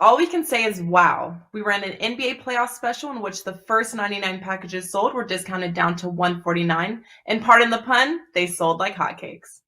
All we can say is wow. We ran an NBA playoff special in which the first 99 packages sold were discounted down to $149, and pardon the pun, they sold like hotcakes.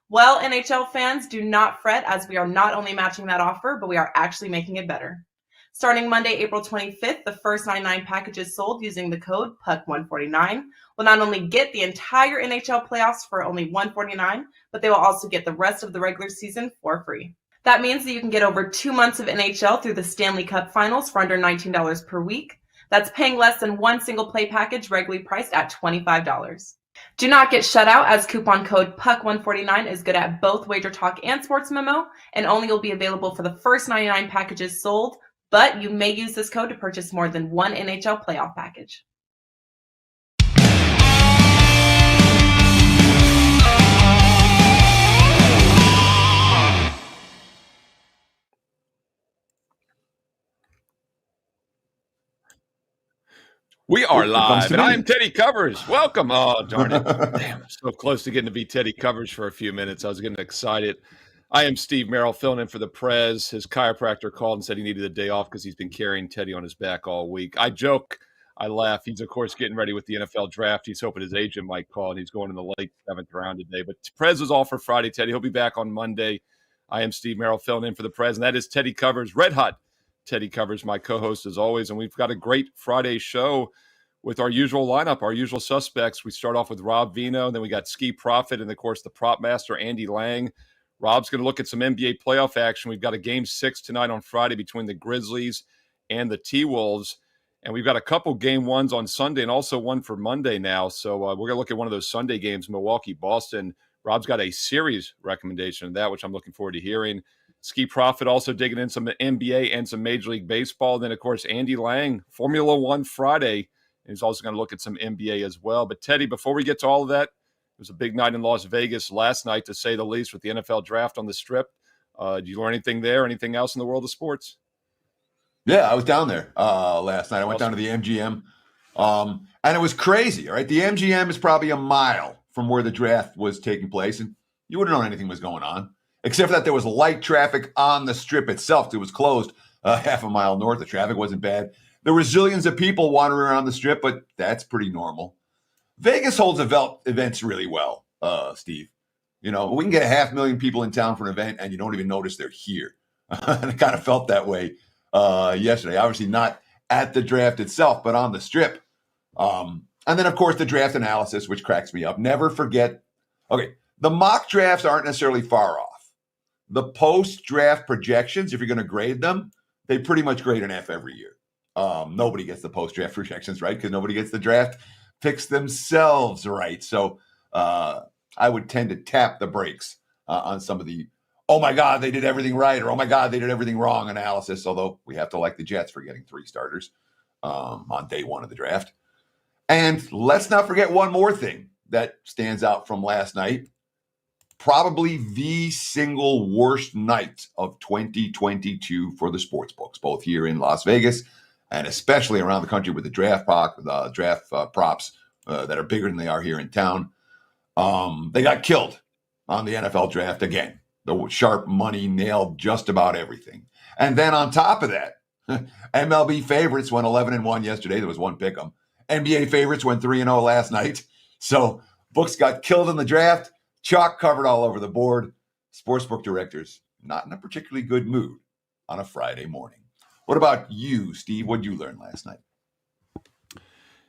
Well, NHL fans, do not fret, as we are not only matching that offer, but we are actually making it better. Starting Monday, April 25th, the first 99 packages sold using the code PUCK149 will not only get the entire NHL playoffs for only $149, but they will also get the rest of the regular season for free. That means that you can get over 2 months of NHL through the Stanley Cup Finals for under $19 per week. That's paying less than one single play package regularly priced at $25. Do not get shut out, as coupon code PUCK149 is good at both WagerTalk and Sports Memo and only will be available for the first 99 packages sold, but you may use this code to purchase more than one NHL playoff package. We are live, and I am Teddy Covers. Welcome. Oh, darn it. Damn, so close to getting to be Teddy Covers for a few minutes. I was getting excited. I am Steve Merrill, filling in for the Prez. His chiropractor called and said he needed a day off because he's been carrying Teddy on his back all week. I joke, I laugh. He's, of course, getting ready with the NFL draft. He's hoping his agent might call, and he's going in the late 7th round today. But Prez is off for Friday, Teddy. He'll be back on Monday. I am Steve Merrill, filling in for the Prez, and that is Teddy Covers, Red Hot Teddy Covers, my co-host as always. And we've got a great Friday show with our usual lineup, our usual suspects. We start off with Rob Veno, and then we got Skee Profit, and of course the prop master, Andy Lang. Rob's going to look at some NBA playoff action. We've got a Game 6 tonight on Friday between the Grizzlies and the T-Wolves, and we've got a couple Game 1s on Sunday and also one for Monday now. So we're going to look at one of those Sunday games, Milwaukee-Boston. Rob's got a series recommendation of that, which I'm looking forward to hearing. Skee Profit also digging in some NBA and some Major League Baseball. Then, of course, Andy Lang, Formula One Friday. And he's also going to look at some NBA as well. But, Teddy, before we get to all of that, it was a big night in Las Vegas last night, to say the least, with the NFL draft on the Strip. Did you learn anything there? Anything else in the world of sports? Yeah, I was down there last night. I went down to the MGM, and it was crazy, all right? The MGM is probably a mile from where the draft was taking place, and you wouldn't know anything was going on, except that there was light traffic on the Strip itself. It was closed half a mile north. The traffic wasn't bad. There were zillions of people wandering around the Strip, but that's pretty normal. Vegas holds events really well, Steve. You know, we can get 500,000 people in town for an event, and you don't even notice they're here. And it kind of felt that way yesterday. Obviously not at the draft itself, but on the Strip. And then, of course, the draft analysis, which cracks me up. Never forget, okay, the mock drafts aren't necessarily far off. The post-draft projections, if you're going to grade them, they pretty much grade an F every year. Nobody gets the post-draft projections right because nobody gets the draft picks themselves right. So I would tend to tap the brakes on some of the, oh my God, they did everything right, or oh my God, they did everything wrong analysis, although we have to like the Jets for getting 3 starters on day 1 of the draft. And let's not forget one more thing that stands out from last night. Probably the single worst night of 2022 for the sports books, both here in Las Vegas and especially around the country with the draft props that are bigger than they are here in town. They got killed on the NFL draft again. The sharp money nailed just about everything. And then on top of that, MLB favorites went 11-1 yesterday. There was one pick 'em. NBA favorites went 3-0 last night. So books got killed in the draft. Chalk covered all over the board. Sportsbook directors not in a particularly good mood on a Friday morning. What about you, Steve? What did you learn last night?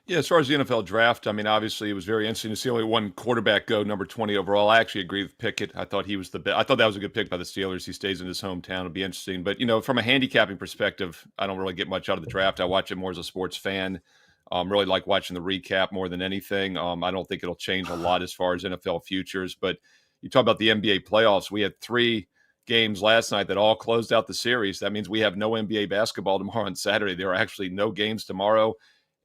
Yeah, as far as the NFL draft, I mean, obviously it was very interesting to see only one quarterback go number 20 overall. I actually agree with Pickett. I thought he was the best. I thought that was a good pick by the Steelers. He stays in his hometown. It'll be interesting. But, you know, from a handicapping perspective, I don't really get much out of the draft. I watch it more as a sports fan. Really like watching the recap more than anything. I don't think it'll change a lot as far as NFL futures. But you talk about the NBA playoffs. We had 3 games last night that all closed out the series. That means we have no NBA basketball tomorrow on Saturday. There are actually no games tomorrow.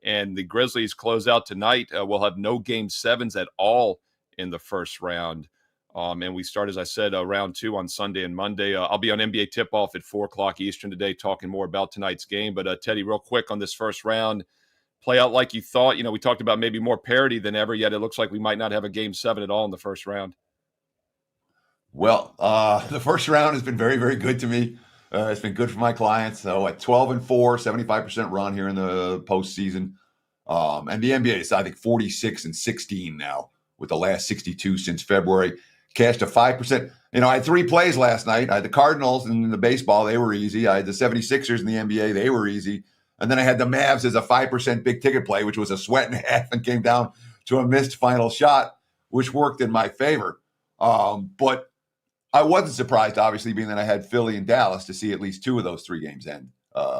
And the Grizzlies close out tonight. We'll have no Game 7s at all in the first round. And we start, as I said, round 2 on Sunday and Monday. I'll be on NBA tip-off at 4 o'clock Eastern today talking more about tonight's game. But, Teddy, real quick on this first round, play out like you thought. You know, we talked about maybe more parity than ever, yet it looks like we might not have a Game 7 at all in the first round. Well, the first round has been very, very good to me. It's been good for my clients. So at 12-4, 75% run here in the postseason. And the NBA is, I think, 46-16 now with the last 62 since February. Cashed a 5%. I had 3 plays last night. I had the Cardinals in the baseball. They were easy. I had the 76ers in the NBA. They were easy. And then I had the Mavs as a 5% big ticket play, which was a sweat and a half and came down to a missed final shot, which worked in my favor. But I wasn't surprised, obviously, being that I had Philly and Dallas to see at least 2 of those 3 games end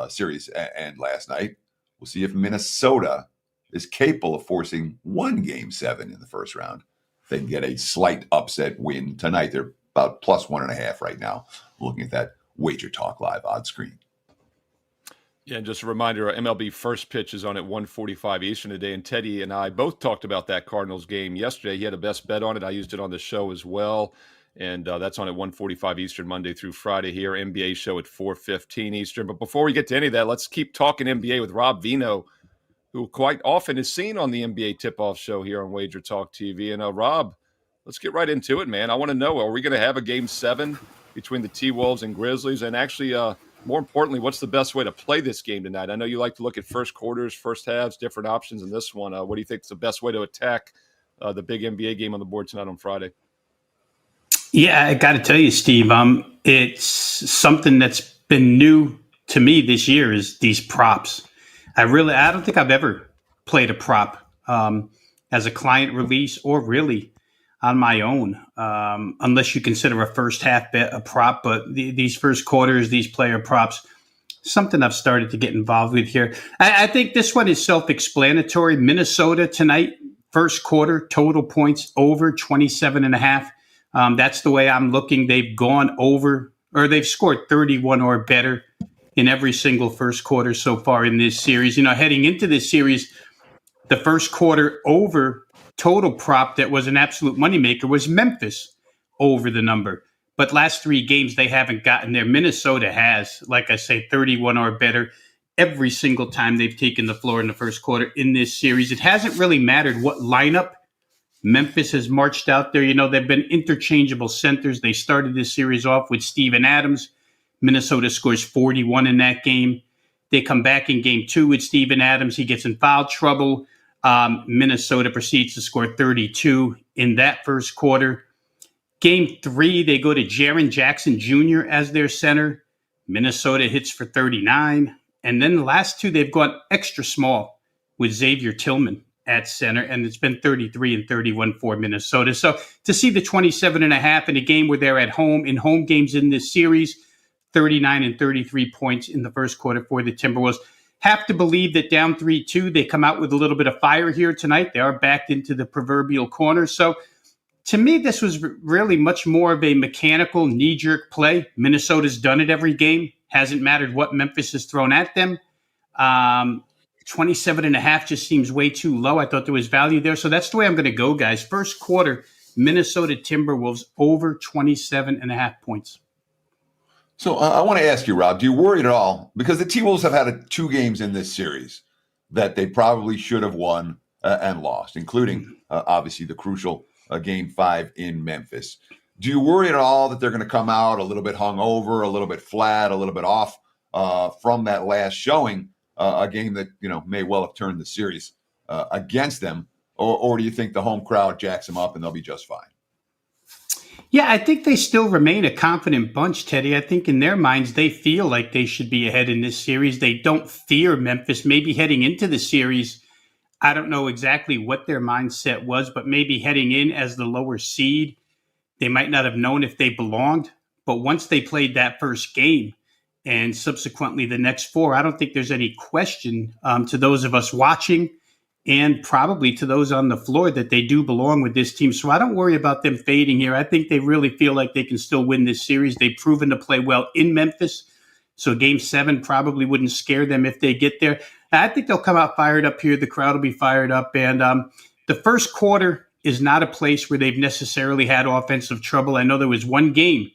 series end last night. We'll see if Minnesota is capable of forcing 1 Game 7 in the first round. They can get a slight upset win tonight. They're about plus 1.5 right now, looking at that WagerTalk Live odds screen. Yeah, and just a reminder, MLB first pitch is on at 1:45 Eastern today, and Teddy and I both talked about that Cardinals game yesterday. He had a best bet on it. I used it on the show as well, and that's on at 1:45 Eastern Monday through Friday here. NBA show at 4:15 Eastern. But before we get to any of that, let's keep talking NBA with Rob Veno, who quite often is seen on the NBA tip-off show here on Wager Talk TV. And Rob, let's get right into it, man. I want to know, are we going to have a Game 7 between the T-Wolves and Grizzlies? And actually, more importantly, what's the best way to play this game tonight? I know you like to look at first quarters, first halves, different options in this one. What do you think is the best way to attack the big NBA game on the board tonight on Friday? Yeah, I got to tell you, Steve, it's something that's been new to me this year is these props. I don't think I've ever played a prop as a client release or really on my own, unless you consider a first half bet a prop. But these first quarters, these player props, something I've started to get involved with here. I think this one is self-explanatory. Minnesota tonight, first quarter, total points over 27.5. That's the way I'm looking. They've gone over, or they've scored 31 or better in every single first quarter so far in this series. Heading into this series, the first quarter over total prop that was an absolute moneymaker was Memphis over the number. But last 3 games, they haven't gotten there. Minnesota has, like I say, 31 or better every single time they've taken the floor in the first quarter in this series. It hasn't really mattered what lineup Memphis has marched out there. They've been interchangeable centers. They started this series off with Steven Adams. Minnesota scores 41 in that game. They come back in game 2 with Steven Adams. He gets in foul trouble. Minnesota proceeds to score 32 in that first quarter. Game 3, they go to Jaren Jackson Jr. as their center. Minnesota hits for 39. And then the last 2, they've gone extra small with Xavier Tillman at center, and it's been 33 and 31 for Minnesota. So to see the 27.5 in a game where they're at home, in home games in this series, 39 and 33 points in the first quarter for the Timberwolves. Have to believe that down 3-2, they come out with a little bit of fire here tonight. They are backed into the proverbial corner. So to me, this was really much more of a mechanical knee-jerk play. Minnesota's done it every game. Hasn't mattered what Memphis has thrown at them. 27.5 just seems way too low. I thought there was value there. So that's the way I'm going to go, guys. First quarter, Minnesota Timberwolves over 27.5 points. So I want to ask you, Rob, do you worry at all? Because the T-Wolves have had 2 games in this series that they probably should have won and lost, including, obviously, the crucial Game 5 in Memphis. Do you worry at all that they're going to come out a little bit hungover, a little bit flat, a little bit off from that last showing, a game that may well have turned the series against them? Or do you think the home crowd jacks them up and they'll be just fine? Yeah, I think they still remain a confident bunch, Teddy. I think in their minds, they feel like they should be ahead in this series. They don't fear Memphis. Maybe heading into the series, I don't know exactly what their mindset was, but maybe heading in as the lower seed, they might not have known if they belonged. But once they played that first game and subsequently the next 4, I don't think there's any question to those of us watching and probably to those on the floor that they do belong with this team. So I don't worry about them fading here. I think they really feel like they can still win this series. They've proven to play well in Memphis. So Game 7 probably wouldn't scare them if they get there. I think they'll come out fired up here. The crowd will be fired up. And the first quarter is not a place where they've necessarily had offensive trouble. I know there was one game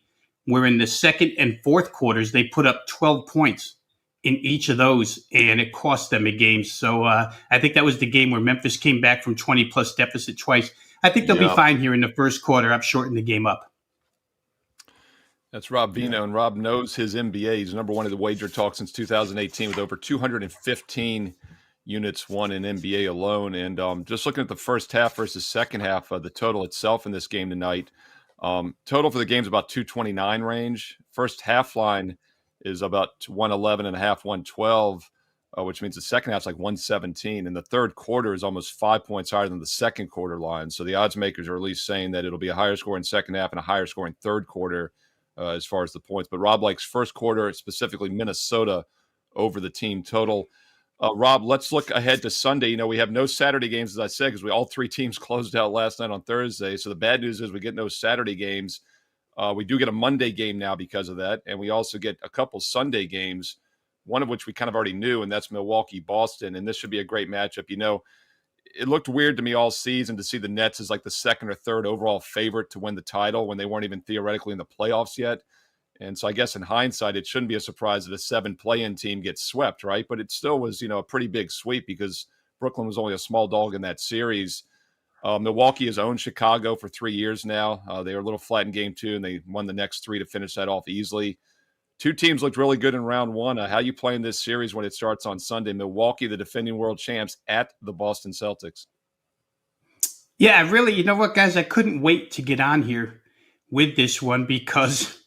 where in the second and fourth quarters, they put up 12 points in each of those, and it cost them a game. So I think that was the game where Memphis came back from 20-plus deficit twice. I think they'll be fine here in the first quarter. I've shortened the game up. That's Rob Veno, and Rob knows his NBA. He's number one in the Wager Talk since 2018 with over 215 units won in NBA alone. And just looking at the first half versus second half, the total itself in this game tonight, total for the game is about 229 range. First half line is about 111 and a half, 112, which means the second half is like 117. And the third quarter is almost 5 points higher than the second quarter line. So the odds makers are at least saying that it'll be a higher score in second half and a higher score in third quarter as far as the points. But Rob likes first quarter, specifically Minnesota over the team total. Rob, let's look ahead to Sunday. You know, we have no Saturday games, as I said, because all three teams closed out last night on Thursday. So the bad news is we get no Saturday games. We do get a Monday game now because of that. And we also get a couple Sunday games, one of which we kind of already knew, and that's Milwaukee-Boston. And this should be a great matchup. You know, it looked weird to me all season to see the Nets as like the second or third overall favorite to win the title when they weren't even theoretically in the playoffs yet. And so I guess in hindsight, it shouldn't be a surprise that a 7 play-in team gets swept, right? But it still was, you know, a pretty big sweep because Brooklyn was only a small dog in that series. Milwaukee has owned Chicago for 3 years now. They were a little flat in game 2, and they won the next 3 to finish that off easily. Two teams looked really good in round 1. How you playing this series when it starts on Sunday? Milwaukee, the defending world champs, at the Boston Celtics. Yeah, really, you know what, guys? I couldn't wait to get on here with this one because,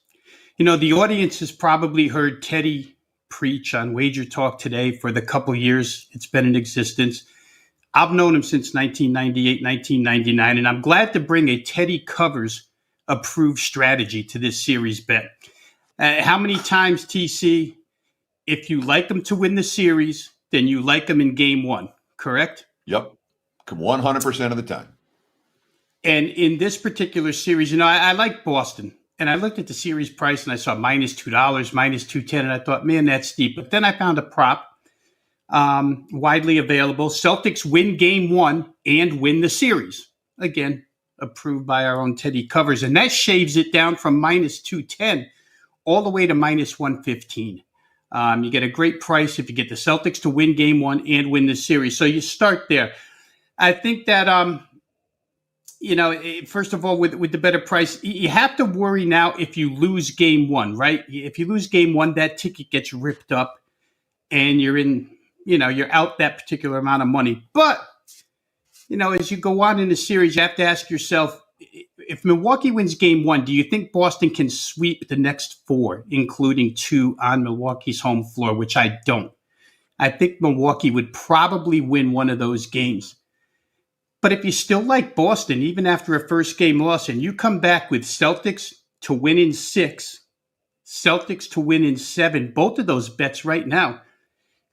you know, the audience has probably heard Teddy preach on Wager Talk Today for the couple years it's been in existence. I've known him since 1998, 1999, and I'm glad to bring a Teddy Covers approved strategy to this series bet. How many times, TC, if you like them to win the series, then you like them in game 1, correct? Yep. 100% of the time. And in this particular series, you know, I like Boston. And I looked at the series price and I saw minus $2, minus 210, and I thought, man, that's steep. But then I found a prop widely available. Celtics win game 1 and win the series. Again, approved by our own Teddy Covers. And that shaves it down from minus 210 all the way to minus 115. You get a great price if you get the Celtics to win game 1 and win the series. So you start there. I think that, you know, first of all, with the better price, you have to worry now if you lose game 1, right? If you lose game 1, that ticket gets ripped up and you're in, you know, you're out that particular amount of money. But, you know, as you go on in the series, you have to ask yourself, if Milwaukee wins game 1, do you think Boston can sweep the next 4, including 2 on Milwaukee's home floor, which I don't. I think Milwaukee would probably win one of those games. But if you still like Boston, even after a first game loss, and you come back with Celtics to win in 6, Celtics to win in 7, both of those bets right now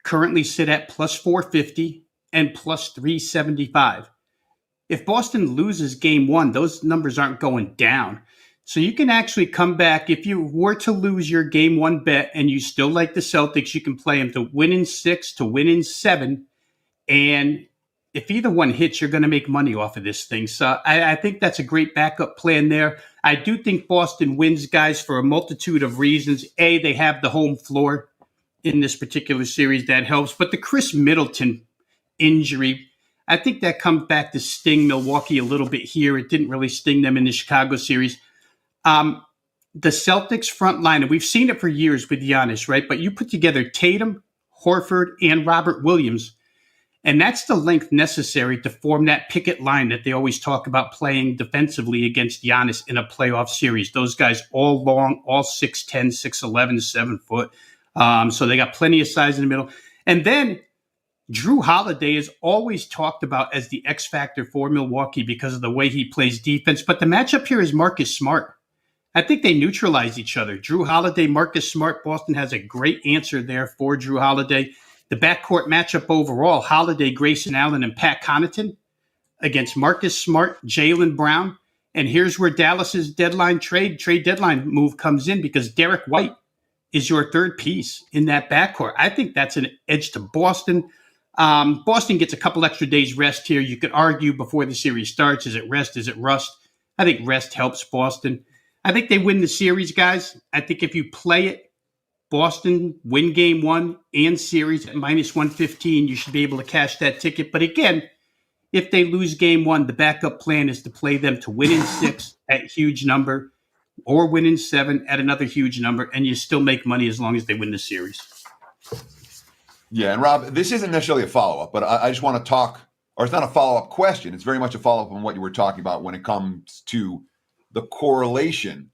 currently sit at plus 450 and plus 375. If Boston loses game 1, those numbers aren't going down. So you can actually come back. If you were to lose your game 1 bet and you still like the Celtics, you can play them to win in 6, to win in 7. And if either one hits, you're going to make money off of this thing. So I think that's a great backup plan there. I do think Boston wins, guys, for a multitude of reasons. A, they have the home floor in this particular series. That helps. But the Chris Middleton injury, I think that comes back to sting Milwaukee a little bit here. It didn't really sting them in the Chicago series. The Celtics front line, and we've seen it for years with Giannis, right? But you put together Tatum, Horford, and Robert Williams, and that's the length necessary to form that picket line that they always talk about playing defensively against Giannis in a playoff series. Those guys all long, all 6'10", 6'11", 7 foot. So they got plenty of size in the middle. And then Drew Holiday is always talked about as the X factor for Milwaukee because of the way he plays defense. But the matchup here is Marcus Smart. I think they neutralize each other. Drew Holiday, Marcus Smart. Boston has a great answer there for Drew Holiday. The backcourt matchup overall, Holiday, Grayson Allen, and Pat Connaughton against Marcus Smart, Jaylen Brown. And here's where Dallas's trade deadline move comes in, because Derek White is your third piece in that backcourt. I think that's an edge to Boston. Boston gets a couple extra days rest here. You could argue before the series starts, is it rest, is it rust? I think rest helps Boston. I think they win the series, guys. I think if you play it, Boston win game 1 and series at minus 115, you should be able to cash that ticket. But again, if they lose game 1, the backup plan is to play them to win in 6 at huge number, or win in 7 at another huge number, and you still make money as long as they win the series. Yeah, and Rob, this isn't necessarily a follow-up, but I just want to talk, or it's not a follow-up question. It's very much a follow-up on what you were talking about when it comes to the correlation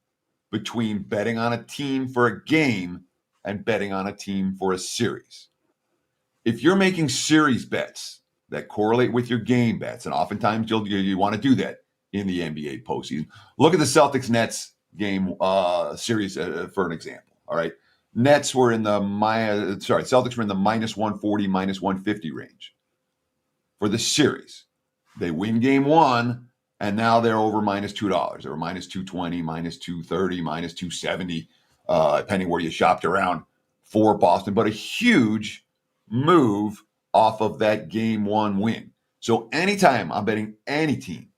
between betting on a team for a game and betting on a team for a series. If you're making series bets that correlate with your game bets, and oftentimes you want to do that in the NBA postseason. Look at the Celtics-Nets game series for an example. All right, Celtics were in the minus 140, minus 150 range for the series. They win game 1, and now they're over minus $2. They were minus 220, minus 230, minus 270, depending where you shopped around for Boston. But a huge move off of that game 1 win. So anytime I'm betting any team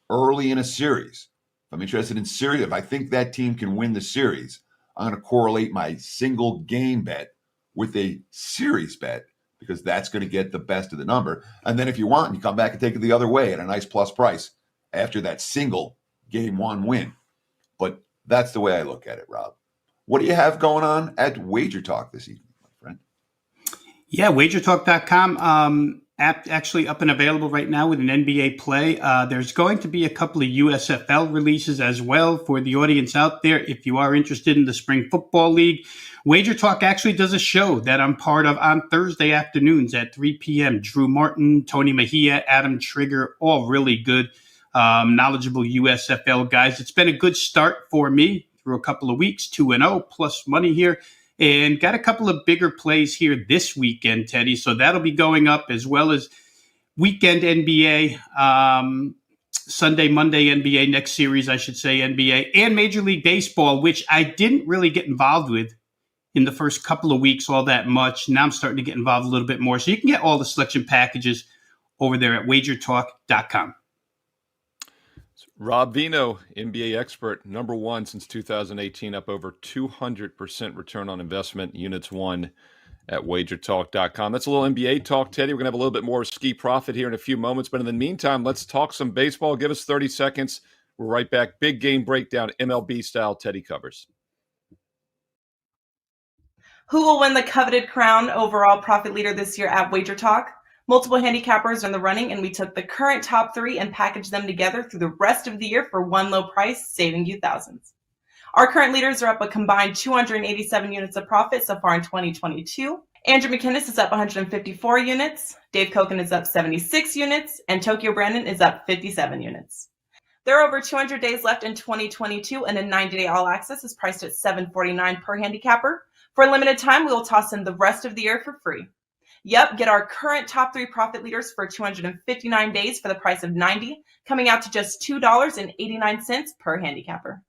early in a series, if I'm interested in series, if I think that team can win the series, I'm going to correlate my single game bet with a series bet because that's going to get the best of the number. And then if you want, you come back and take it the other way at a nice plus price after that single game 1 win. But that's the way I look at it, Rob. What do you have going on at WagerTalk this evening, my friend? Yeah, WagerTalk.com app actually up and available right now with an NBA play. There's going to be a couple of USFL releases as well for the audience out there. If you are interested in the Spring Football League, WagerTalk actually does a show that I'm part of on Thursday afternoons at 3 p.m. Drew Martin, Tony Mejia, Adam Trigger, all really good, knowledgeable USFL guys. It's been a good start for me through a couple of weeks, 2-0 plus money here. And got a couple of bigger plays here this weekend, Teddy. So that'll be going up as well as weekend NBA, Sunday, Monday NBA, next series, I should say, NBA, and Major League Baseball, which I didn't really get involved with in the first couple of weeks all that much. Now I'm starting to get involved a little bit more. So you can get all the selection packages over there at WagerTalk.com. Rob Veno, NBA expert, number 1 since 2018, up over 200% return on investment, units won at WagerTalk.com. That's a little NBA talk, Teddy. We're going to have a little bit more Skee Profit here in a few moments. But in the meantime, let's talk some baseball. Give us 30 seconds. We're right back. Big game breakdown, MLB style. Teddy covers. Who will win the coveted crown overall profit leader this year at WagerTalk? Multiple handicappers are in the running, and we took the current top 3 and packaged them together through the rest of the year for one low price, saving you thousands. Our current leaders are up a combined 287 units of profit so far in 2022. Andrew McKinnis is up 154 units, Dave Koken is up 76 units, and Tokyo Brandon is up 57 units. There are over 200 days left in 2022, and a 90-day all-access is priced at $7.49 per handicapper. For a limited time, we will toss in the rest of the year for free. Yep, get our current top 3 profit leaders for 259 days for the price of $90, coming out to just $2.89 per handicapper.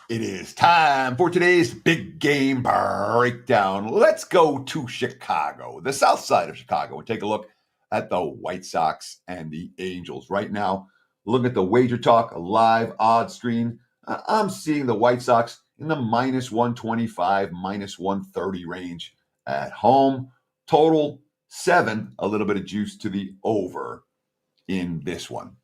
It is time for today's big game breakdown. Let's go to Chicago, the south side of Chicago, and take a look at the White Sox and the Angels. Right now, look at the WagerTalk live odds screen. I'm seeing the White Sox in the minus 125, minus 130 range at home. Total 7, a little bit of juice to the over in this one.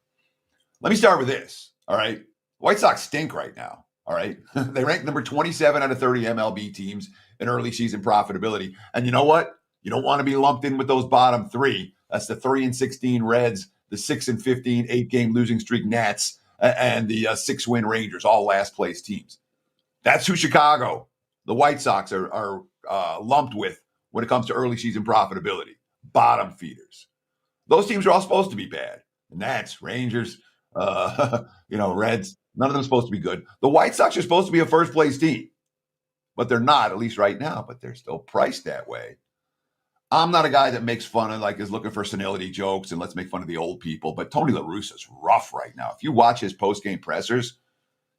Let me start with this, all right? White Sox stink right now. All right. They rank number 27 out of 30 MLB teams in early season profitability. And you know what? You don't want to be lumped in with those bottom 3. That's the 3-16 Reds, the 6-15 8-game losing streak Nats, and the 6-win Rangers, all last place teams. That's who Chicago, the White Sox, are lumped with when it comes to early season profitability. Bottom feeders. Those teams are all supposed to be bad. Nats, Rangers, Reds. None of them are supposed to be good. The White Sox are supposed to be a first-place team, but they're not, at least right now, but they're still priced that way. I'm not a guy that makes fun of, is looking for senility jokes and let's make fun of the old people, but Tony La Russa's rough right now. If you watch his post-game pressers,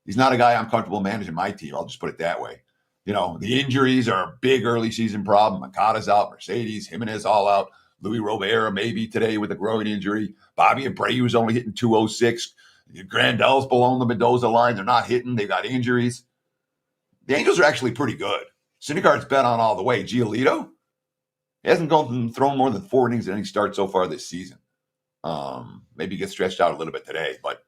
he's not a guy I'm comfortable managing my team. I'll just put it that way. The injuries are a big early season problem. Makata's out, Mercedes, Jimenez all out, Luis Robert maybe today with a groin injury. Bobby Abreu's only hitting 206. Grandel's below the Mendoza line. They're not hitting. They got injuries. The Angels are actually pretty good. Syndergaard's bet on all the way. Giolito, he hasn't thrown more than 4 innings in any start so far this season. Maybe get stretched out a little bit today, but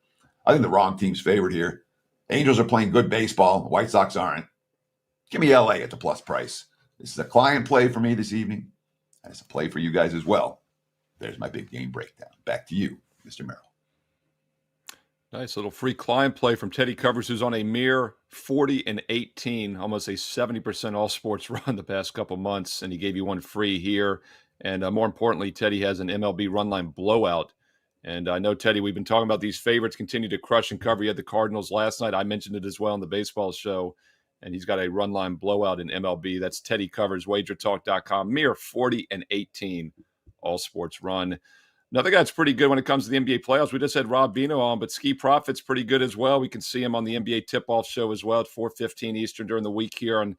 I think the wrong team's favored here. Angels are playing good baseball. The White Sox aren't. Give me LA at the plus price. This is a client play for me this evening. And it's a play for you guys as well. There's my big game breakdown. Back to you, Mr. Merrill. Nice little free client play from Teddy Covers, who's on a mere 40-18, almost a 70% all sports run the past couple months, and he gave you one free here. And more importantly, Teddy has an MLB run line blowout. And I know, Teddy, we've been talking about these favorites continue to crush and cover. You had the Cardinals last night. I mentioned it as well on the baseball show. And he's got a run line blowout in MLB. That's Teddy Covers, WagerTalk.com. Mere 40-18 all sports run. Another guy that's pretty good when it comes to the NBA playoffs. We just had Rob Veno on, but Skee Profit's pretty good as well. We can see him on the NBA tip-off show as well at 4:15 Eastern during the week here on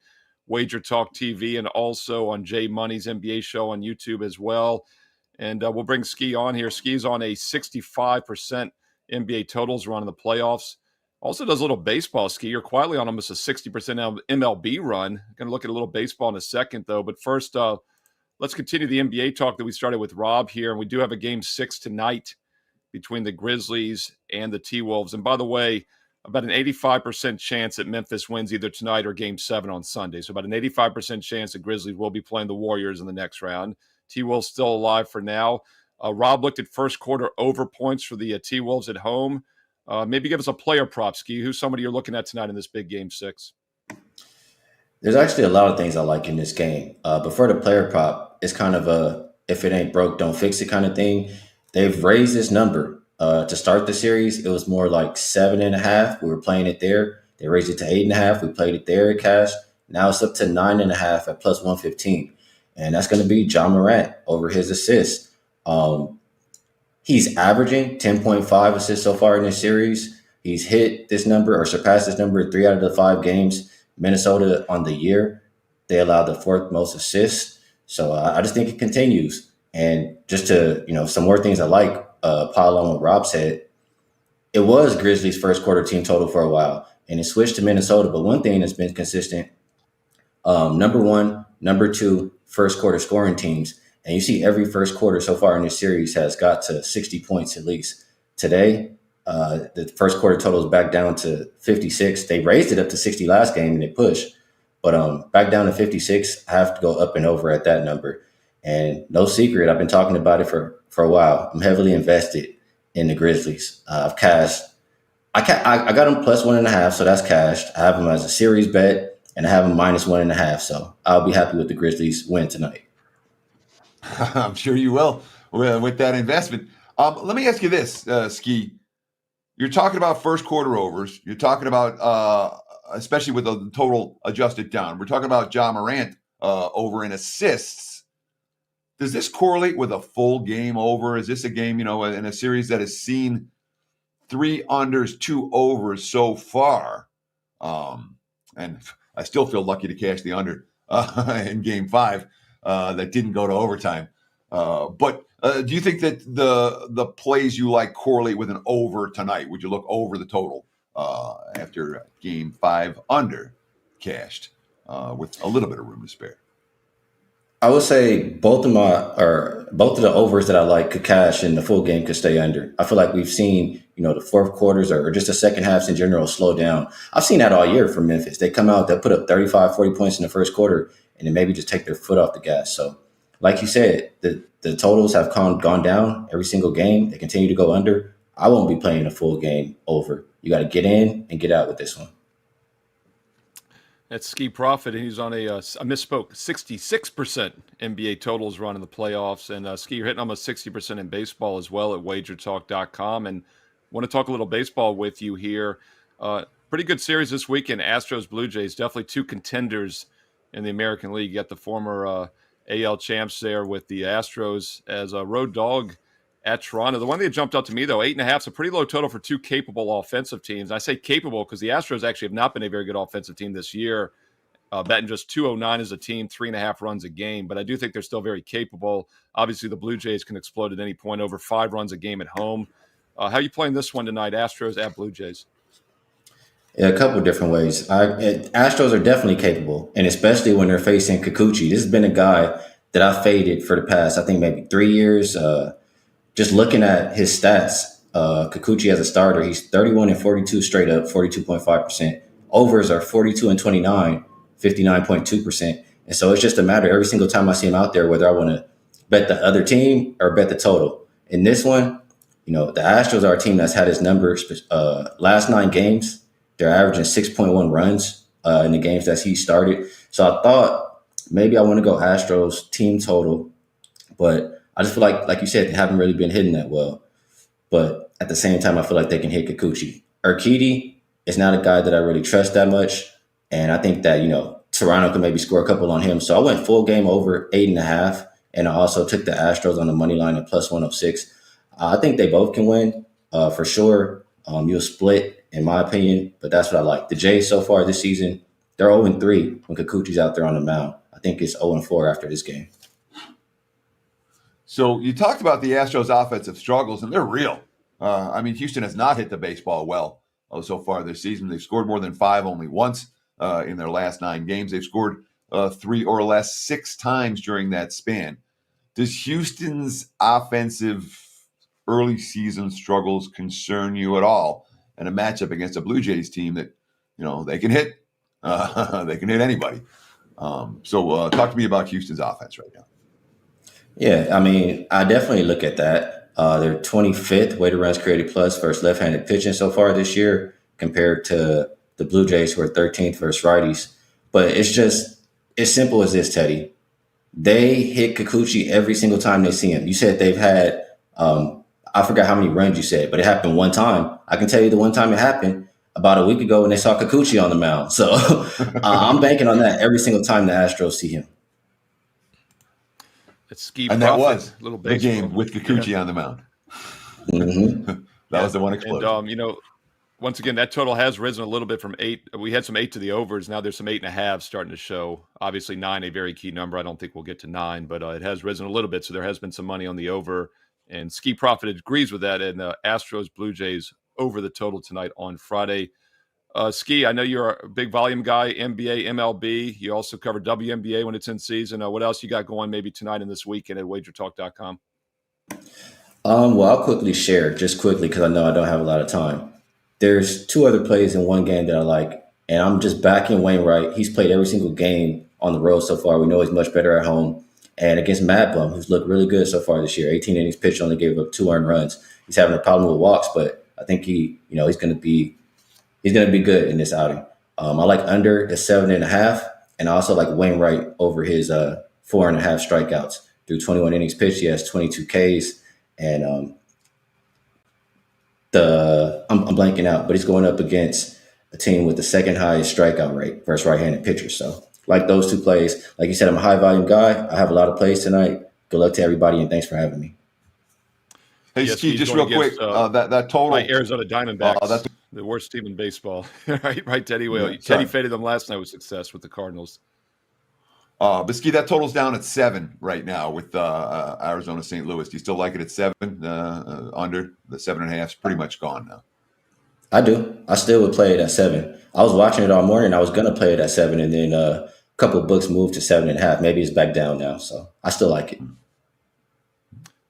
Wager Talk TV and also on Jay Money's NBA show on YouTube as well. And we'll bring Skee on here. Skee's on a 65% NBA totals run in the playoffs. Also does a little baseball, Skee. You're quietly on almost a 60% MLB run. Going to look at a little baseball in a second, though. But first, let's continue the NBA talk that we started with Rob here. And we do have a Game 6 tonight between the Grizzlies and the T-Wolves. And by the way, about an 85% chance that Memphis wins either tonight or Game 7 on Sunday. So about an 85% chance the Grizzlies will be playing the Warriors in the next round. T-Wolves still alive for now. Rob looked at first quarter over points for the T-Wolves at home. Maybe give us a player prop, Skee. Who's somebody you're looking at tonight in this big Game 6? There's actually a lot of things I like in this game. But for the player prop, it's kind of a if it ain't broke, don't fix it kind of thing. They've raised this number. To start the series, it was more like 7.5. We were playing it there. They raised it to 8.5. We played it there at cash. Now it's up to 9.5 at plus 115. And that's going to be John Morant over his assists. He's averaging 10.5 assists so far in this series. He's hit this number or surpassed this number 3 out of the 5 games. Minnesota on the year, they allowed the 4th most assists. So I just think it continues. And just to, some more things I like, pile on what Rob said, it was Grizzlies' first quarter team total for a while, and it switched to Minnesota. But one thing that's been consistent, number 1, number 2, first quarter scoring teams. And you see every first quarter so far in this series has got to 60 points at least. Today, the first quarter total is back down to 56. They raised it up to 60 last game and it pushed. But back down to 56, I have to go up and over at that number. And no secret, I've been talking about it for a while. I'm heavily invested in the Grizzlies. I've cashed. I got them plus 1.5, so that's cashed. I have them as a series bet, and I have them minus 1.5. So I'll be happy with the Grizzlies win tonight. I'm sure you will with that investment. Let me ask you this, Skee. You're talking about first quarter overs. You're talking about, especially with the total adjusted down. We're talking about John Morant over in assists. Does this correlate with a full game over? Is this a game, in a series that has seen 3 unders, 2 overs so far? And I still feel lucky to cash the under in Game 5 that didn't go to overtime. But do you think that the plays you like correlate with an over tonight? Would you look over the total after Game 5 under cashed with a little bit of room to spare? I would say both of the overs that I like could cash and the full game could stay under. I feel like we've seen, the fourth quarters or just the second halves in general slow down. I've seen that all year from Memphis. They come out, they put up 35, 40 points in the first quarter and then maybe just take their foot off the gas. So like you said, the totals have gone down every single game. They continue to go under. I won't be playing a full game over. You got to get in and get out with this one. That's Skee Profit, and he's on I misspoke, 66% NBA totals run in the playoffs. And Skee, you're hitting almost 60% in baseball as well at WagerTalk.com. And want to talk a little baseball with you here. Pretty good series this weekend. Astros, Blue Jays, definitely 2 contenders in the American League. You got the former AL champs there with the Astros as a road dog at Toronto. The one that jumped out to me, though, 8.5 is a pretty low total for 2 capable offensive teams. And I say capable because the Astros actually have not been a very good offensive team this year. Betting just 209 as a team, 3.5 runs a game. But I do think they're still very capable. Obviously, the Blue Jays can explode at any point, over 5 runs a game at home. How are you playing this one tonight, Astros at Blue Jays? Yeah, a couple of different ways. Astros are definitely capable, and especially when they're facing Kikuchi. This has been a guy that I faded for the past, I think, maybe 3 years. Just looking at his stats, Kikuchi as a starter, he's 31 and 42 straight up, 42.5%. Overs are 42 and 29, 59.2%. And so it's just a matter every single time I see him out there, whether I want to bet the other team or bet the total. In this one, the Astros are a team that's had his numbers last 9 games. They're averaging 6.1 runs in the games that he started. So I thought maybe I want to go Astros team total, but I just feel like you said, they haven't really been hitting that well. But at the same time, I feel like they can hit Kikuchi. Urquidy is not a guy that I really trust that much. And I think that, Toronto can maybe score a couple on him. So I went full game over 8.5. And I also took the Astros on the money line at plus 106. I think they both can win for sure. You'll split, in my opinion, but that's what I like. The Jays so far this season, they're 0-3 when Kikuchi's out there on the mound. I think it's 0-4 after this game. So you talked about the Astros' offensive struggles, and they're real. Houston has not hit the baseball well so far this season. They've scored more than 5 only once in their last 9 games. They've scored 3 or less 6 times during that span. Does Houston's offensive early season struggles concern you at all in a matchup against a Blue Jays team that, they can hit? They can hit anybody. So talk to me about Houston's offense right now. Yeah, I definitely look at that. They're 25th weighted runs created plus versus left-handed pitching so far this year compared to the Blue Jays, who are 13th versus righties. But it's just as simple as this, Teddy. They hit Kikuchi every single time they see him. You said they've had, I forgot how many runs you said, but it happened one time. I can tell you the one time it happened about a week ago when they saw Kikuchi on the mound. So I'm banking on that every single time the Astros see him. It's Skee and Profit, that was little the game with Kikuchi on the mound. That was the one explosion. And, once again, that total has risen a little bit from 8. We had some 8 to the overs. Now there's some 8.5 starting to show. Obviously, 9, a very key number. I don't think we'll get to 9, but it has risen a little bit. So there has been some money on the over. And Skee Profit agrees with that. And Astros, Blue Jays over the total tonight on Friday. Skee, I know you're a big volume guy, NBA, MLB. You also cover WNBA when it's in season. What else you got going maybe tonight and this weekend at WagerTalk.com? Well, I'll quickly share, just quickly, because I know I don't have a lot of time. There's 2 other plays in one game that I like, and I'm just backing Wainwright. He's played every single game on the road so far. We know he's much better at home. And against Mad Bum, who's looked really good so far this year, 18 innings pitched, only gave up 2 earned runs. He's having a problem with walks, but I think he's going to be good in this outing. I like under the 7.5, and I also like Wainwright over his 4.5 strikeouts through 21 innings pitched. He has 22 Ks, and I'm blanking out, but he's going up against a team with the second highest strikeout rate versus right-handed pitchers. So like those 2 plays, like you said, I'm a high volume guy. I have a lot of plays tonight. Good luck to everybody, and thanks for having me. Hey, Skee, just real quick, that total. Arizona Diamondbacks, that's the worst team in baseball. right, Teddy? Well, Teddy faded them last night with success with the Cardinals. But Skee, that total's down at 7 right now with Arizona St. Louis. Do you still like it at 7? Under the 7.5 is pretty much gone now. I do. I still would play it at 7. I was watching it all morning. I was going to play it at 7, and then a couple of books moved to 7.5. Maybe it's back down now. So I still like it.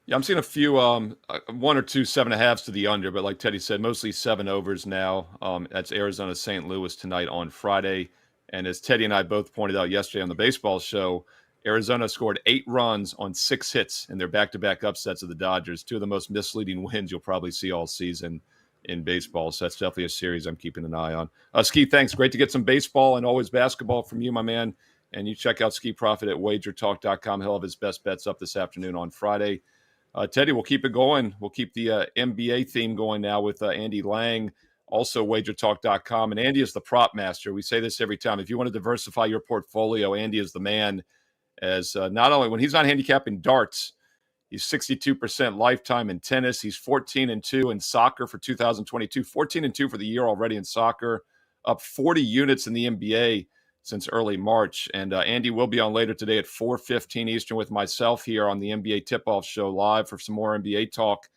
Yeah, I'm seeing a few, 1 or 2 7.5s to the under, but like Teddy said, mostly 7 overs now. That's Arizona St. Louis tonight on Friday. And as Teddy and I both pointed out yesterday on the baseball show, Arizona scored 8 runs on 6 hits in their back-to-back upsets of the Dodgers. 2 of the most misleading wins you'll probably see all season in baseball. So that's definitely a series I'm keeping an eye on. Skee, thanks. Great to get some baseball and always basketball from you, my man. And you check out Skee Profit at WagerTalk.com. He'll have his best bets up this afternoon on Friday. Teddy, we'll keep it going. We'll keep the NBA theme going now with Andy Lang, also WagerTalk.com. And Andy is the prop master. We say this every time. If you want to diversify your portfolio, Andy is the man. As not only when he's not handicapping darts, he's 62% lifetime in tennis. He's 14-2 in soccer for 2022, 14-2 for the year already in soccer, up 40 units in the NBA since early March. And Andy will be on later today at 4:15 Eastern with myself here on the NBA Tip-Off Show live for some more NBA talk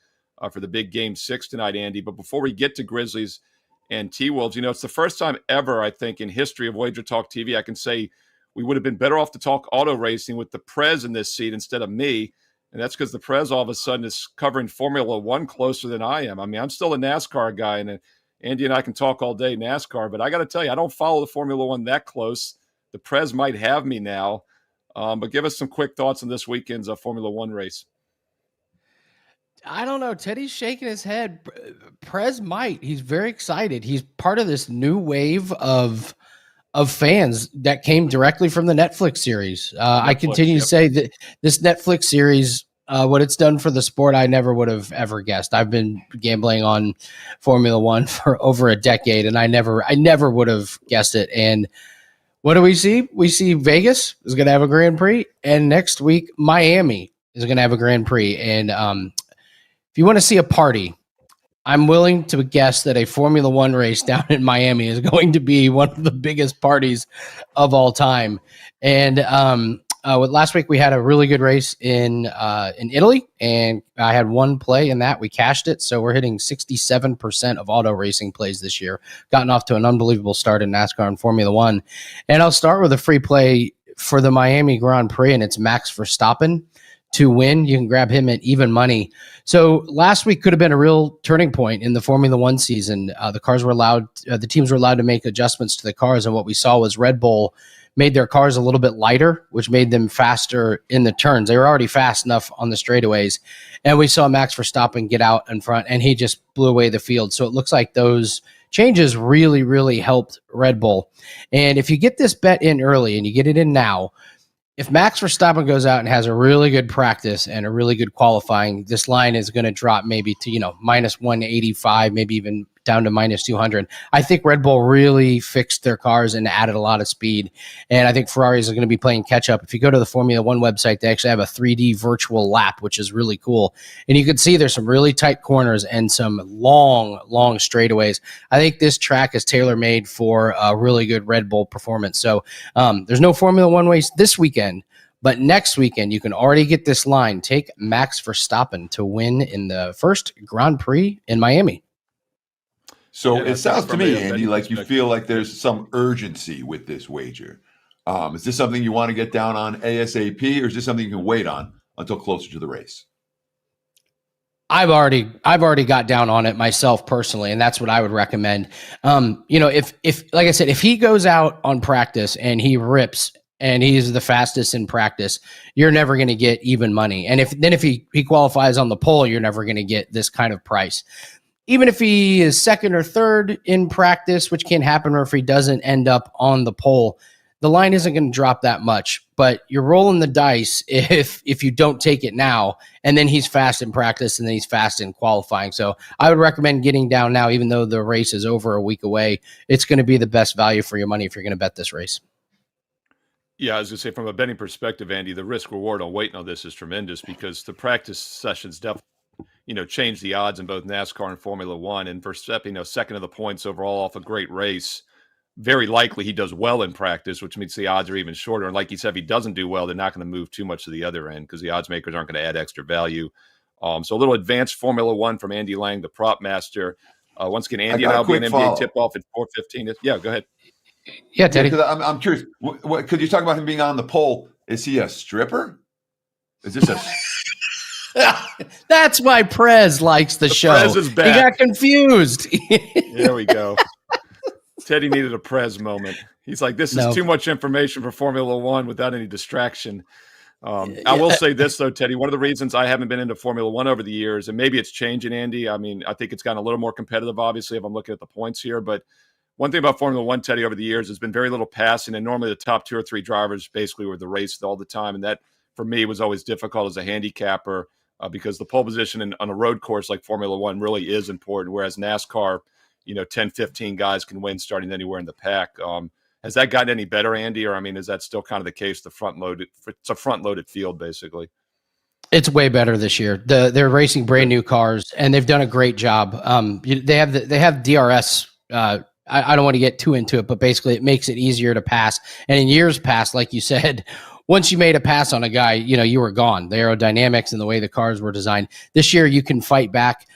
for the big Game 6 tonight, Andy. But before we get to Grizzlies and T-Wolves, it's the first time ever, I think, in history of WagerTalk TV, I can say we would have been better off to talk auto racing with the Prez in this seat instead of me. And that's because the Prez all of a sudden is covering Formula One closer than I am. I mean, I'm still a NASCAR guy, and Andy and I can talk all day NASCAR, but I got to tell you, I don't follow the Formula One that close. The Prez might have me now. But give us some quick thoughts on this weekend's Formula One race. I don't know. Teddy's shaking his head. Prez might. He's very excited. He's part of this new wave of fans that came directly from the Netflix series. I continue to say that this Netflix series, what it's done for the sport, I never would have ever guessed. I've been gambling on Formula One for over a decade, and I never would have guessed it. And what do we see? We see Vegas is going to have a Grand Prix, and next week Miami is going to have a Grand Prix. And if you want to see a party, I'm willing to guess that a Formula One race down in Miami is going to be one of the biggest parties of all time. And last week we had a really good race in Italy, and I had one play in that. We cashed it, so we're hitting 67% of auto racing plays this year. Gotten off to an unbelievable start in NASCAR and Formula One. And I'll start with a free play for the Miami Grand Prix, and it's Max Verstappen to win. You can grab him at even money. So last week could have been a real turning point in the Formula One season. The teams were allowed to make adjustments to the cars, and what we saw was Red Bull made their cars a little bit lighter, which made them faster in the turns. They were already fast enough on the straightaways, and we saw Max Verstappen get out in front, and he just blew away the field. So it looks like those changes really, really helped Red Bull. And if you get this bet in early and you get it in now, if Max Verstappen goes out and has a really good practice and a really good qualifying, this line is going to drop maybe to, minus 185, maybe even down to minus 200. I think Red Bull really fixed their cars and added a lot of speed. And I think Ferraris are going to be playing catch up. If you go to the Formula One website, they actually have a 3D virtual lap, which is really cool. And you can see there's some really tight corners and some long, long straightaways. I think this track is tailor-made for a really good Red Bull performance. So there's no Formula One race this weekend, but next weekend you can already get this line. Take Max Verstappen to win in the first Grand Prix in Miami. So it sounds to me, Andy, like you feel like there's some urgency with this wager. Is this something you want to get down on ASAP, or is this something you can wait on until closer to the race? I've already got down on it myself personally, and that's what I would recommend. If like I said, if he goes out on practice and he rips and he's the fastest in practice, you're never going to get even money. And if he qualifies on the pole, you're never going to get this kind of price. Even if he is second or third in practice, which can happen, or if he doesn't end up on the pole, the line isn't going to drop that much. But you're rolling the dice if you don't take it now, and then he's fast in practice, and then he's fast in qualifying. So I would recommend getting down now, even though the race is over a week away. It's going to be the best value for your money if you're going to bet this race. Yeah, I was going to say, from a betting perspective, Andy, the risk reward on waiting on this is tremendous, because the practice sessions definitely change the odds in both NASCAR and Formula One. And Verstappen, second of the points overall off a great race. Very likely he does well in practice, which means the odds are even shorter. And like you said, if he doesn't do well, they're not going to move too much to the other end, because the odds makers aren't going to add extra value. So a little advanced Formula One from Andy Lang, the prop master. Once again, Andy and I'll be an NBA tip-off at 4:15. Yeah, go ahead. Yeah, Teddy. Yeah, I'm curious. Could you talk about him being on the pole? Is he a stripper? Is this a... That's why Prez likes the show. Prez is back. He got confused. There we go. Teddy needed a Prez moment. He's like, this is too much information for Formula One without any distraction. I will say this, though, Teddy. One of the reasons I haven't been into Formula One over the years, and maybe it's changing, Andy. I mean, I think it's gotten a little more competitive, obviously, if I'm looking at the points here. But one thing about Formula One, Teddy, over the years has been very little passing, and normally the top 2 or 3 drivers basically were the race all the time. And that, for me, was always difficult as a handicapper. Because the pole position on a road course like Formula One really is important, whereas NASCAR, 10, 15 guys can win starting anywhere in the pack. Has that gotten any better, Andy? Or, is that still kind of the case? It's a front-loaded field, basically. It's way better this year. They're racing brand new cars, and they've done a great job. They have DRS I don't want to get too into it, but basically it makes it easier to pass. And in years past, like you said, once you made a pass on a guy, you were gone. The aerodynamics and the way the cars were designed. This year, you can fight back.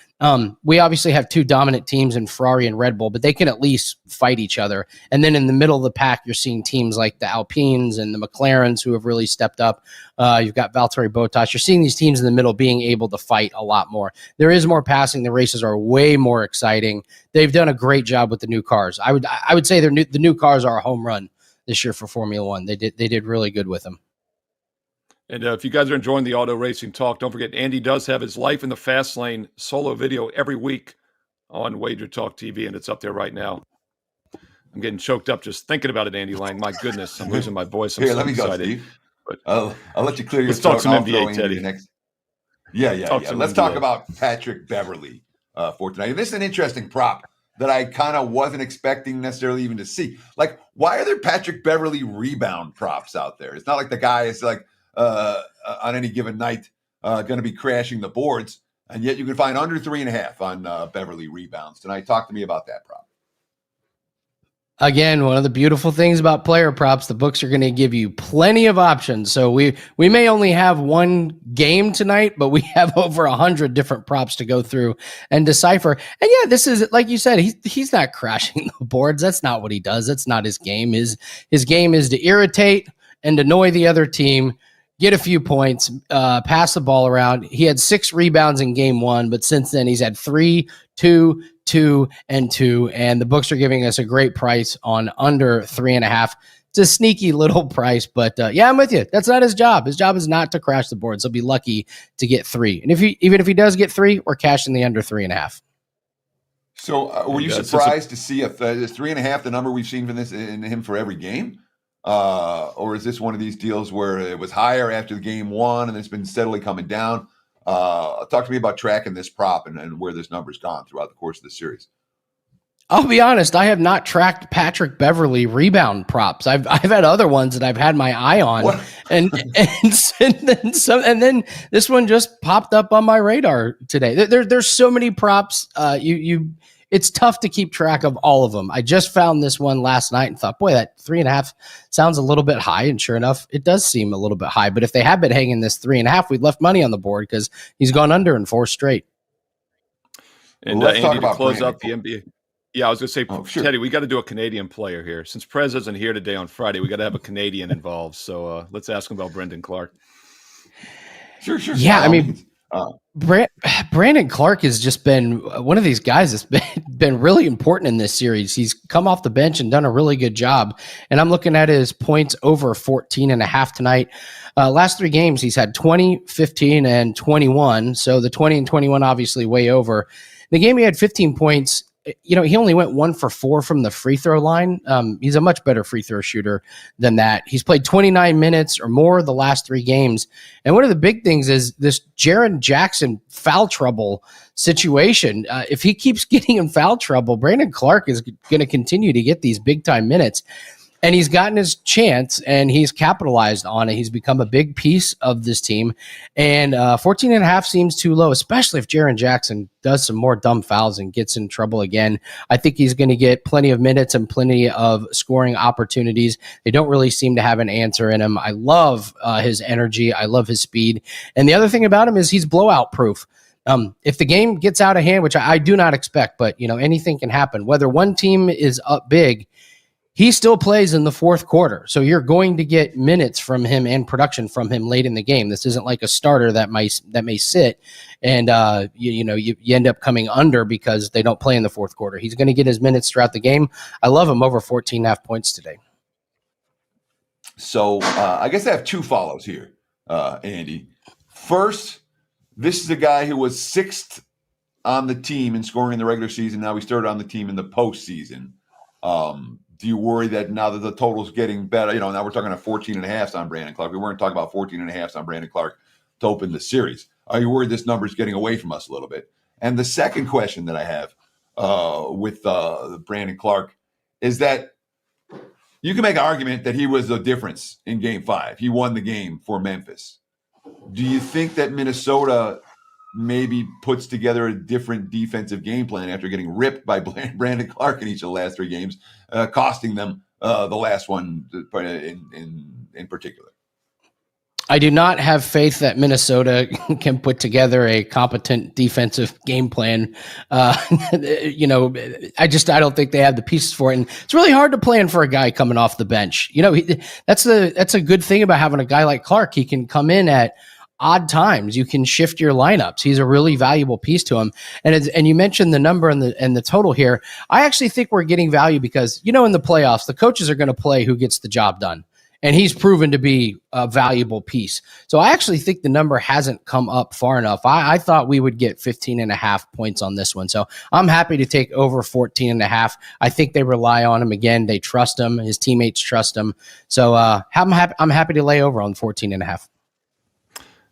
We obviously have two dominant teams in Ferrari and Red Bull, but they can at least fight each other. And then in the middle of the pack, you're seeing teams like the Alpines and the McLarens who have really stepped up. You've got Valtteri Bottas. You're seeing these teams in the middle being able to fight a lot more. There is more passing. The races are way more exciting. They've done a great job with the new cars. I would say the new cars are a home run this year for Formula One. They did really good with them. And if you guys are enjoying the auto racing talk, don't forget Andy does have his Life in the Fast Lane solo video every week on WagerTalk TV, and it's up there right now. I'm getting choked up just thinking about it, Andy Lang. My goodness, I'm losing my voice. I'm Here, so let me excited. go, Steve. But I'll let you clear your let's talk throat, some and I'll NBA, throw in Teddy. the next. Yeah. Let's NBA. talk about Patrick Beverley for tonight. This is an interesting prop that I kind of wasn't expecting necessarily even to see. Like, why are there Patrick Beverley rebound props out there? It's not like the guy is like on any given night going to be crashing the boards, and yet you can find under 3.5 on Beverley rebounds tonight. Talk to me about that prop. Again, one of the beautiful things about player props, the books are going to give you plenty of options. So we may only have one game tonight, but we have over 100 different props to go through and decipher. And yeah, this is, like you said, he's not crashing the boards. That's not what he does. That's not his game. His game is to irritate and annoy the other team, get a few points, pass the ball around. He had 6 rebounds in game 1, but since then he's had 3, 2, 2, and 2, and the books are giving us a great price on under 3.5. It's a sneaky little price, but yeah, I'm with you. That's not his job. His job is not to crash the boards. He'll be lucky to get 3, and even if he does get 3, we're cashing the under 3.5. So, were you surprised to see if is 3.5 the number we've seen from this in him for every game? Or is this one of these deals where it was higher after the game 1 and it's been steadily coming down? Talk to me about tracking this prop and where this number's gone throughout the course of the series. I'll be honest, I have not tracked Patrick Beverley rebound props. I've had other ones that I've had my eye on, and then this one just popped up on my radar today. There's so many props. It's tough to keep track of all of them. I just found this one last night and thought, boy, that 3.5 sounds a little bit high. And sure enough, it does seem a little bit high. But if they had been hanging this 3.5, we'd left money on the board because he's gone under in 4 straight. And let's talk Andy, to about close Brandon. up the NBA. Yeah, I was going to say, sure. Teddy, we got to do a Canadian player here. Since Prez isn't here today on Friday, we got to have a Canadian involved. So let's ask him about Brendan Clark. Sure. Yeah, I mean, Brandon Clark has just been one of these guys that's been really important in this series. He's come off the bench and done a really good job. And I'm looking at his points over 14.5 tonight. Last 3 games, he's had 20, 15, and 21. So the 20 and 21 obviously way over. The game he had 15 points. He only went 1 for 4 from the free throw line. He's a much better free throw shooter than that. He's played 29 minutes or more the last 3 games. And one of the big things is this Jaren Jackson foul trouble situation. If he keeps getting in foul trouble, Brandon Clark is going to continue to get these big time minutes. And he's gotten his chance, and he's capitalized on it. He's become a big piece of this team. And 14.5 seems too low, especially if Jaren Jackson does some more dumb fouls and gets in trouble again. I think he's going to get plenty of minutes and plenty of scoring opportunities. They don't really seem to have an answer in him. I love his energy. I love his speed. And the other thing about him is he's blowout proof. If the game gets out of hand, which I do not expect, but anything can happen. Whether one team is up big, he still plays in the 4th quarter. So you're going to get minutes from him and production from him late in the game. This isn't like a starter that may sit and you end up coming under because they don't play in the 4th quarter. He's going to get his minutes throughout the game. I love him over 14.5 points today. So I guess I have 2 follows here, Andy. First, this is a guy who was 6th on the team in scoring in the regular season. Now he started on the team in the postseason. Do you worry that now that the total's getting better, now we're talking about 14.5 on Brandon Clark. We weren't talking about 14.5 on Brandon Clark to open the series. Are you worried this number's getting away from us a little bit? And the second question that I have with Brandon Clark is that you can make an argument that he was the difference in game 5. He won the game for Memphis. Do you think that Minnesota maybe puts together a different defensive game plan after getting ripped by Brandon Clark in each of the last 3 games, costing them the last one in particular. I do not have faith that Minnesota can put together a competent defensive game plan. I don't think they have the pieces for it. And it's really hard to plan for a guy coming off the bench. That's a good thing about having a guy like Clark. He can come in at odd times. You can shift your lineups. He's a really valuable piece to him. And you mentioned the number and the total here. I actually think we're getting value because, in the playoffs, the coaches are going to play who gets the job done. And he's proven to be a valuable piece. So I actually think the number hasn't come up far enough. I thought we would get 15.5 points on this one. So I'm happy to take over 14.5. I think they rely on him again. They trust him. His teammates trust him. So I'm happy to lay over on 14.5.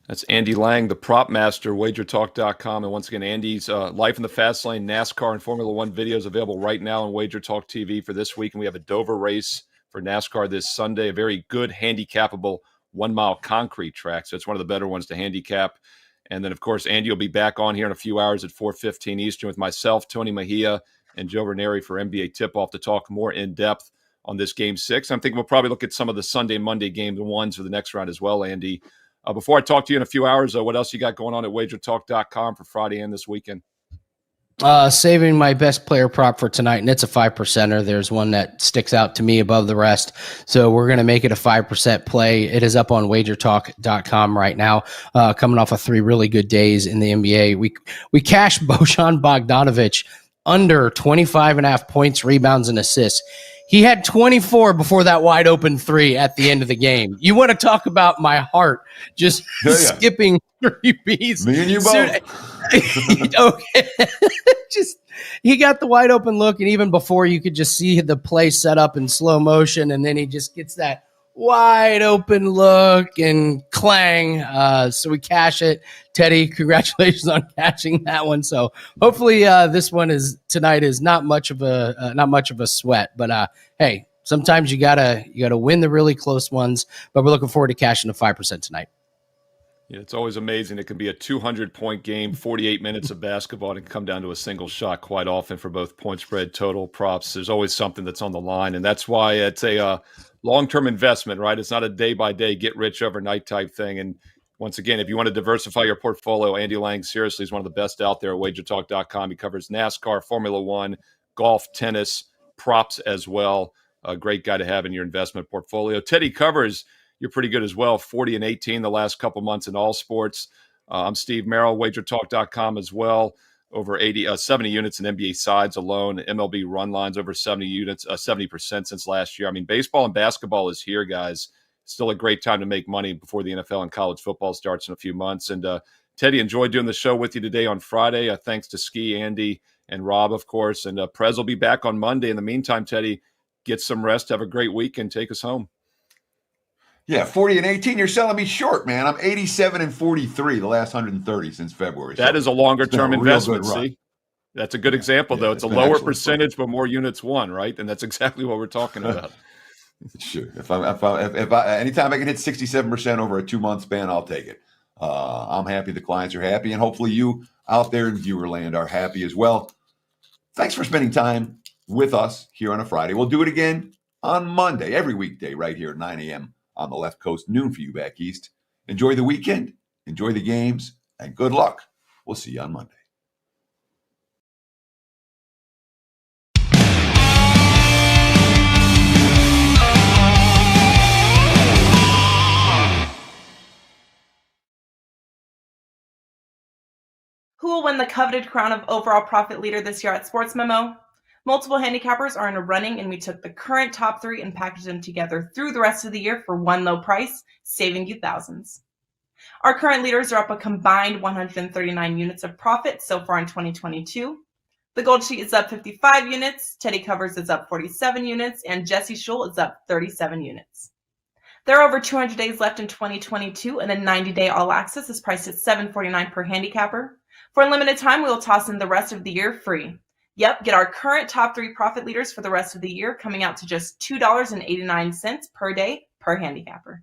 That's Andy Lang, the prop master, WagerTalk.com. And once again, Andy's Life in the Fast Lane, NASCAR and Formula One videos available right now on WagerTalk TV for this week. And we have a Dover race for NASCAR this Sunday, a very good handicappable 1-mile concrete track. So it's one of the better ones to handicap. And then, of course, Andy will be back on here in a few hours at 4:15 Eastern with myself, Tony Mejia, and Joe Ranieri for NBA Tip-Off to talk more in depth on this Game 6. I'm thinking we'll probably look at some of the Sunday, Monday Game 1s for the next round as well, Andy. Before I talk to you in a few hours, what else you got going on at WagerTalk.com for Friday and this weekend? Saving my best player prop for tonight, and it's a 5%er. There's one that sticks out to me above the rest. So we're going to make it a 5% play. It is up on WagerTalk.com right now, coming off of 3 really good days in the NBA. We cashed Bojan Bogdanovic under 25.5 points, rebounds, and assists. He had 24 before that wide open 3 at the end of the game. You want to talk about my heart just skipping 3 beats. Me and you both. Okay. He got the wide open look, and even before you could just see the play set up in slow motion, and then he just gets that wide open look and clang. So we cash it. Teddy, congratulations on catching that one. So hopefully this one tonight is not much of a sweat. But hey, sometimes you gotta win the really close ones. But we're looking forward to cashing the 5% tonight. Yeah, it's always amazing. It can be a 200-point game, 48 minutes of basketball, and it can come down to a single shot quite often for both point spread, total, props. There's always something that's on the line, and that's why it's a long-term investment, right? It's not a day-by-day, get-rich-overnight type thing. And once again, if you want to diversify your portfolio, Andy Lang seriously is one of the best out there at WagerTalk.com. He covers NASCAR, Formula One, golf, tennis, props as well. A great guy to have in your investment portfolio. Teddy covers – you're pretty good as well, 40-18 the last couple months in all sports. I'm Steve Merrill, WagerTalk.com as well. Over 70 units in NBA sides alone. MLB run lines over 70 units, 70% since last year. I mean, baseball and basketball is here, guys. Still a great time to make money before the NFL and college football starts in a few months. And Teddy, enjoyed doing the show with you today on Friday. Thanks to Skee, Andy, and Rob, of course. And Prez will be back on Monday. In the meantime, Teddy, get some rest. Have a great week and take us home. Yeah, 40-18. You're selling me short, man. I'm 87-43 the last 130 since February. That is a longer-term investment. See, that's a good example, though. It's a lower percentage, but more units won, right? And that's exactly what we're talking about. Sure. If anytime I can hit 67% over a 2-month span, I'll take it. I'm happy. The clients are happy, and hopefully you out there in viewer land are happy as well. Thanks for spending time with us here on a Friday. We'll do it again on Monday, every weekday, right here at 9 a.m. on the left coast, noon for you back east. Enjoy the weekend, enjoy the games, and good luck. We'll see you on Monday. Who will win the coveted crown of overall profit leader this year at Sports Memo? Multiple handicappers are in a running, and we took the current top 3 and packaged them together through the rest of the year for one low price, saving you thousands. Our current leaders are up a combined 139 units of profit so far in 2022. The Gold Sheet is up 55 units, Teddy Covers is up 47 units, and Jesse Schul is up 37 units. There are over 200 days left in 2022, and a 90-day all access is priced at $7.49 per handicapper. For a limited time, we will toss in the rest of the year free. Yep, get our current top 3 profit leaders for the rest of the year, coming out to just $2.89 per day per handicapper.